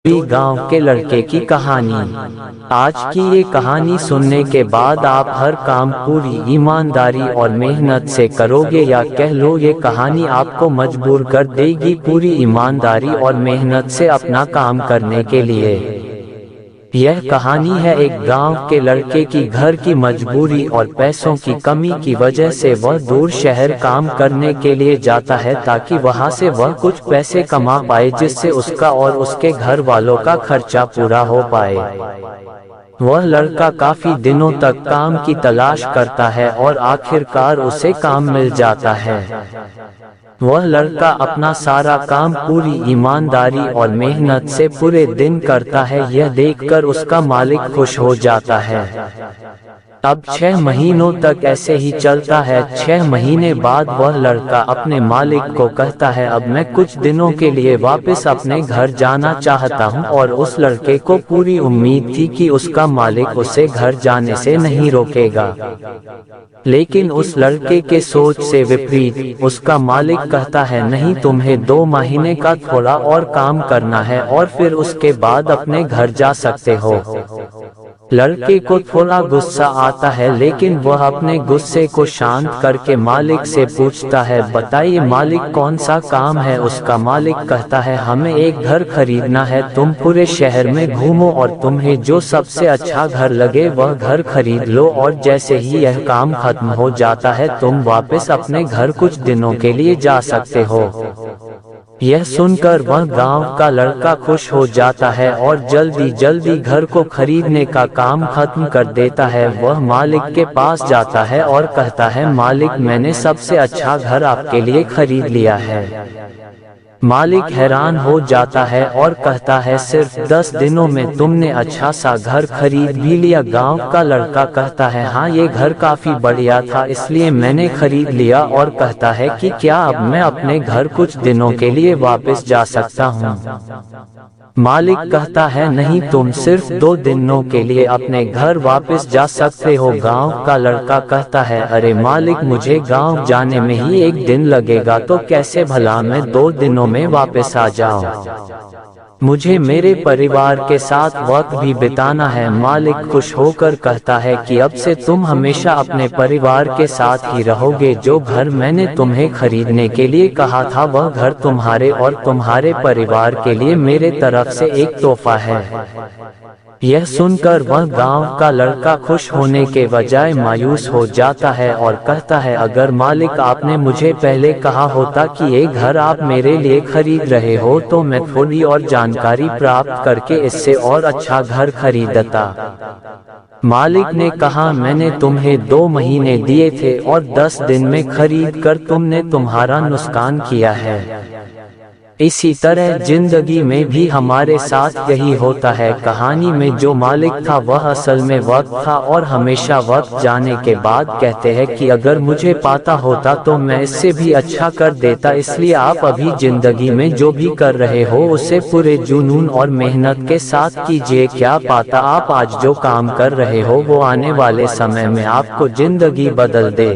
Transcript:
भी गांव के लड़के की कहानी। आज की ये कहानी सुनने के बाद आप हर काम पूरी ईमानदारी और मेहनत से करोगे, या कह लो ये कहानी आपको मजबूर कर देगी पूरी ईमानदारी और मेहनत से अपना काम करने के लिए। यह कहानी है एक गांव के लड़के की। घर की मजबूरी और पैसों की कमी की वजह से वह दूर शहर काम करने के लिए जाता है, ताकि वहां से वह कुछ पैसे कमा पाए, जिससे उसका और उसके घर वालों का खर्चा पूरा हो पाए। वह लड़का काफी दिनों तक काम की तलाश करता है और आखिरकार उसे काम मिल जाता है। वह लड़का अपना सारा काम पूरी ईमानदारी और मेहनत से पूरे दिन करता है। यह देखकर उसका मालिक खुश हो जाता है। अब 6 महीनों तक ऐसे ही चलता है। 6 महीने बाद वह लड़का अपने मालिक को कहता है, अब मैं कुछ दिनों के लिए वापस अपने घर जाना चाहता हूं। और उस लड़के को पूरी उम्मीद थी कि उसका मालिक उसे घर जाने से नहीं रोकेगा, लेकिन उस लड़के के सोच से विपरीत उसका मालिक कहता है, नहीं, तुम्हें 2 महीने का थोड़ा और काम करना है और फिर उसके बाद अपने घर जा सकते हो। लड़के को थोड़ा गुस्सा आता है, लेकिन वह अपने गुस्से को शांत करके मालिक से पूछता है, बताइए मालिक, कौन सा काम है। उसका मालिक कहता है, हमें एक घर खरीदना है। तुम पूरे शहर में घूमो और तुम्हें जो सबसे अच्छा घर लगे वह घर खरीद लो, और जैसे ही यह काम खत्म हो जाता है तुम वापस अपने घर कुछ दिनों के लिए जा सकते हो। यह सुनकर वह गांव का लड़का खुश हो जाता है और जल्दी जल्दी घर को खरीदने का काम खत्म कर देता है। वह मालिक के पास जाता है और कहता है, मालिक, मैंने सबसे अच्छा घर आपके लिए खरीद लिया है। मालिक हैरान हो जाता है और कहता है, सिर्फ 10 दिनों में तुमने अच्छा सा घर खरीद भी लिया। गांव का लड़का कहता है, हाँ, ये घर काफी बढ़िया था, इसलिए मैंने खरीद लिया। और कहता है कि क्या अब मैं अपने घर कुछ दिनों के लिए वापस जा सकता हूँ। मालिक कहता है, नहीं, तुम सिर्फ 2 दिनों के लिए अपने घर वापस जा सकते हो। गांव का लड़का कहता है, अरे मालिक, मुझे गांव जाने में ही 1 दिन लगेगा, तो कैसे भला मैं 2 दिनों में वापस आ जाऊं। मुझे मेरे परिवार के साथ वक्त भी बिताना है। मालिक खुश होकर कहता है कि अब से तुम हमेशा अपने परिवार के साथ ही रहोगे। जो घर मैंने तुम्हें खरीदने के लिए कहा था वह घर तुम्हारे और तुम्हारे परिवार के लिए मेरे तरफ से एक तोहफा है। यह सुनकर वह गांव का लड़का खुश होने के बजाय मायूस हो जाता है और कहता है, अगर मालिक आपने मुझे पहले कहा होता कि ये घर आप मेरे लिए खरीद रहे हो, तो मैं थोड़ी और जानकारी प्राप्त करके इससे और अच्छा घर खरीदता। मालिक ने कहा, मैंने तुम्हें 2 महीने दिए थे और 10 दिन में खरीद कर तुमने तुम्हारा नुकसान किया है। इसी तरह जिंदगी में भी हमारे साथ यही होता है। कहानी में जो मालिक था वह असल में वक्त था, और हमेशा वक्त जाने के बाद कहते हैं कि अगर मुझे पता होता तो मैं इससे भी अच्छा कर देता। इसलिए आप अभी जिंदगी में जो भी कर रहे हो उसे पूरे जुनून और मेहनत के साथ कीजिए। क्या पता आप आज जो काम कर रहे हो वो आने वाले समय में आपको जिंदगी बदल दे।